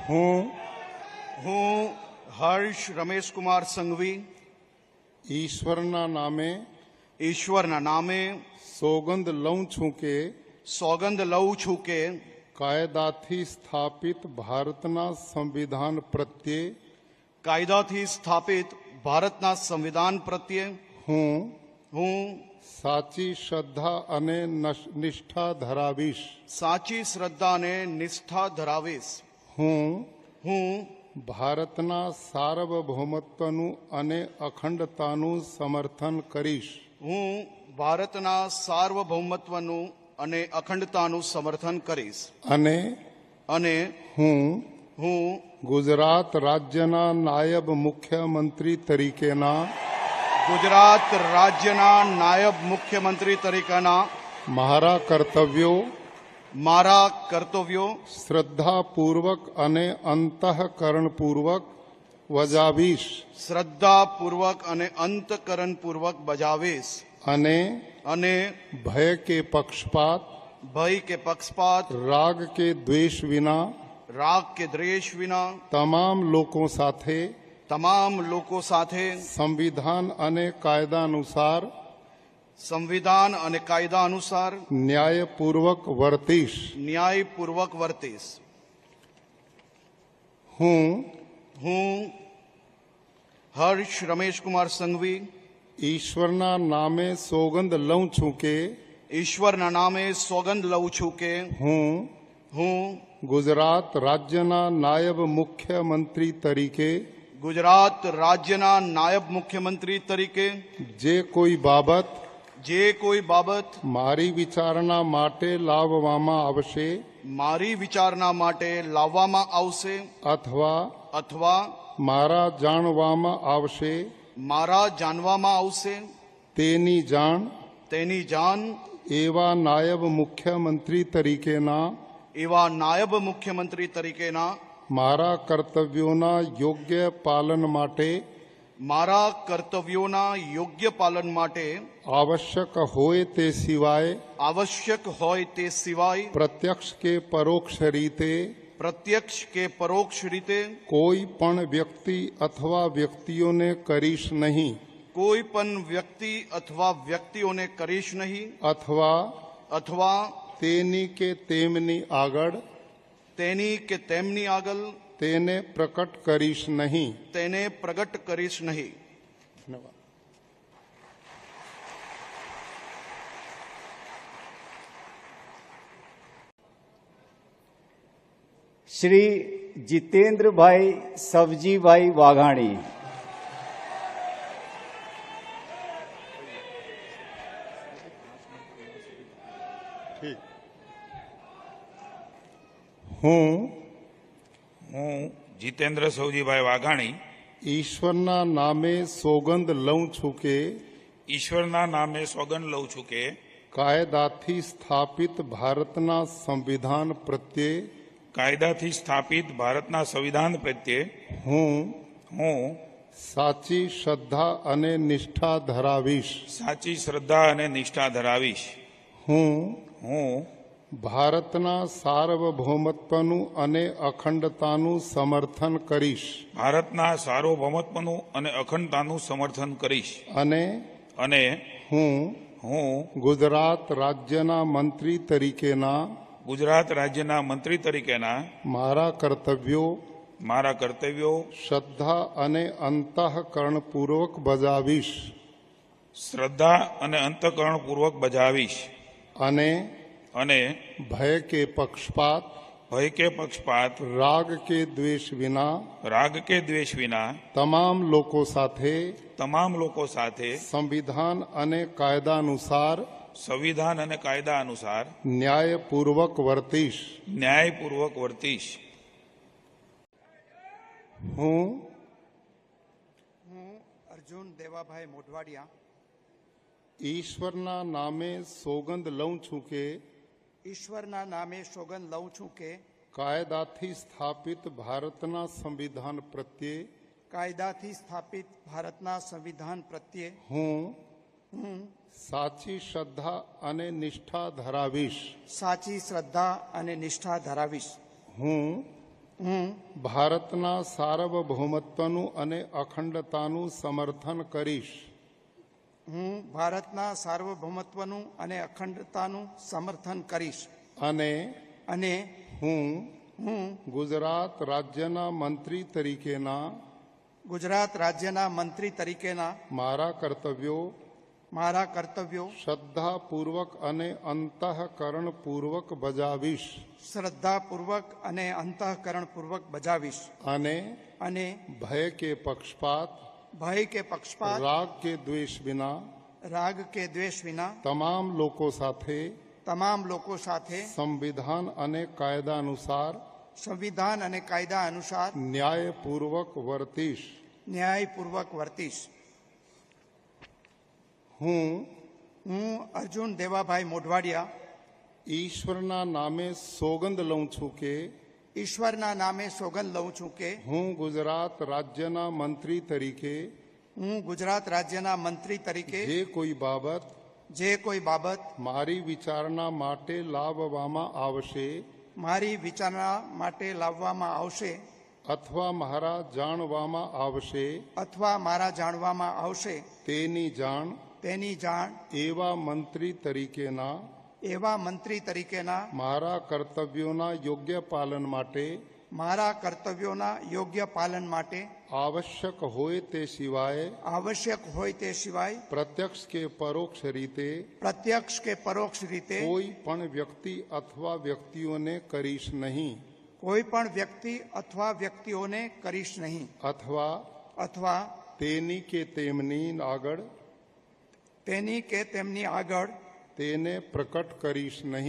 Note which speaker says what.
Speaker 1: હું હર્ષ રમેશકુમાર સંઘવી
Speaker 2: ઈશ્વરના નામે
Speaker 1: ઈશ્વરના નામે
Speaker 2: સોગંદ લઉં છું કે
Speaker 1: સોગંદ લઉં છું કે
Speaker 2: કાયદાથી સ્થાપિત ભારતના સંવિધાન પ્રત્યે
Speaker 1: કાયદાથી સ્થાપિત ભારતના સંવિધાન પ્રત્યે હું
Speaker 2: સાચી શ્રદ્ધા અને નિષ્ઠા ધરાવીશ.
Speaker 1: સાચી શ્રદ્ધા અને નિષ્ઠા ધરાવીશ. હું
Speaker 2: ભારતના સાર્વભૌમત્વનું અને અખંડતાનું સમર્થન કરીશ.
Speaker 1: હું ભારતના સાર્વભૌમત્વનું અને અખંડતાનું સમર્થન કરીશ.
Speaker 2: અને હું ગુજરાત રાજ્યના નાયબ મુખ્યમંત્રી તરીકેના
Speaker 1: ગુજરાત રાજ્યના નાયબ મુખ્યમંત્રી તરીકેના
Speaker 2: મારા કર્તવ્યો શ્રદ્ધાપૂર્વક અને અંતઃકરણપૂર્વક બજાવીશ.
Speaker 1: શ્રદ્ધાપૂર્વક અને અંતઃકરણપૂર્વક બજાવીશ.
Speaker 2: અને ભય કે પક્ષપાત રાગ કે દ્વેષ વિના તમામ લોકો સાથે સંવિધાન અને કાયદા અનુસાર ન્યાયપૂર્વક વર્તીશ. હું
Speaker 1: હર્ષ રમેશકુમાર સંઘવી
Speaker 2: ઈશ્વરના નામે સોગંદ લઉં છું કે હું ગુજરાત રાજ્યના નાયબ મુખ્યમંત્રી તરીકે જે કોઈ બાબત મારી વિચારણા માટે લાવવામાં આવશે અથવા મારા જાણવામાં આવશે તેની જાણ એવા નાયબ મુખ્યમંત્રી તરીકેના મારા કર્તવ્યોના યોગ્ય પાલન માટે આવશ્યક હોય તે સિવાય પ્રત્યક્ષ કે પરોક્ષ રીતે કોઈ પણ વ્યક્તિ અથવા વ્યક્તિઓને કરીશ નહીં. અથવા તેની કે તેમની આગળ તેને પ્રકટ કરીશ નહીં. ધન્યવાદ.
Speaker 3: શ્રી જીતેન્દ્રભાઈ સવજીભાઈ વાઘાણી.
Speaker 2: હું
Speaker 4: જીતેન્દ્ર સવજીભાઈ વાઘાણી
Speaker 2: ઈશ્વરના નામે સોગંદ લઉં છું કે કાયદાથી સ્થાપિત ભારતના સંવિધાન પ્રત્યે હું સાચી શ્રદ્ધા અને નિષ્ઠા ધરાવીશ. હું ભારતના સાર્વભૌમત્વનું અને અખંડતાનું સમર્થન કરીશ. અને હું ગુજરાત રાજ્યના મંત્રી તરીકેના મારા કર્તવ્યો શ્રદ્ધા અને અંતઃકરણપૂર્વક બજાવીશ. અને ભય કે પક્ષપાત રાગ કે દ્વેષ વિના તમામ લોકો સાથે સંવિધાન અને કાયદા અનુસાર ન્યાયપૂર્વક વર્તીશ. હું
Speaker 1: અર્જુન દેવાભાઈ મોઢવાડિયા
Speaker 2: ઈશ્વરના નામે સોગંદ લઉં છું કે કાયદાથી સ્થાપિત ભારતના સંવિધાન પ્રત્યે હું સાચી શ્રદ્ધા અને નિષ્ઠા ધરાવીશ. હું
Speaker 1: હું
Speaker 2: ભારતના સાર્વભૌમત્વનું અને અખંડતાનું સમર્થન કરીશ.
Speaker 1: હું ભારતના સાર્વભૌમત્વનું અને અખંડતાનું સમર્થન કરીશ
Speaker 2: અને
Speaker 1: અને
Speaker 2: હું
Speaker 1: હું
Speaker 2: ગુજરાત રાજ્યના મંત્રી તરીકેના
Speaker 1: ગુજરાત રાજ્યના મંત્રી તરીકેના
Speaker 2: મારા કર્તવ્યો શ્રદ્ધાપૂર્વક અને અંતઃકરણપૂર્વક બજાવીશ.
Speaker 1: શ્રદ્ધાપૂર્વક અને અંતઃકરણપૂર્વક બજાવીશ
Speaker 2: અને ભય કે પક્ષપાત રાગ કે દ્વેષ વિના તમામ લોકો સાથે સંવિધાન અને કાયદા અનુસાર ન્યાયપૂર્વક વર્તીશ. હું
Speaker 1: અર્જુન દેવાભાઈ મોઢવાડિયા
Speaker 2: ઈશ્વરના નામે સોગંદ લઉં છું કે હું ગુજરાત રાજ્યના મંત્રી તરીકે જે કોઈ બાબત મારી વિચારણા માટે લાવવામાં આવશે અથવા મારા જાણવામાં આવશે તેની જાણ એવા મંત્રી તરીકેના મારા કર્તવ્યોના યોગ્ય પાલન માટે આવશ્યક હોય તે સિવાય પ્રત્યક્ષ કે પરોક્ષ રીતે કોઈ પણ વ્યક્તિ અથવા વ્યક્તિઓને કરીશ નહીં અથવા તેની કે તેમની આગળ તેને પ્રગટ કરીશ નહીં.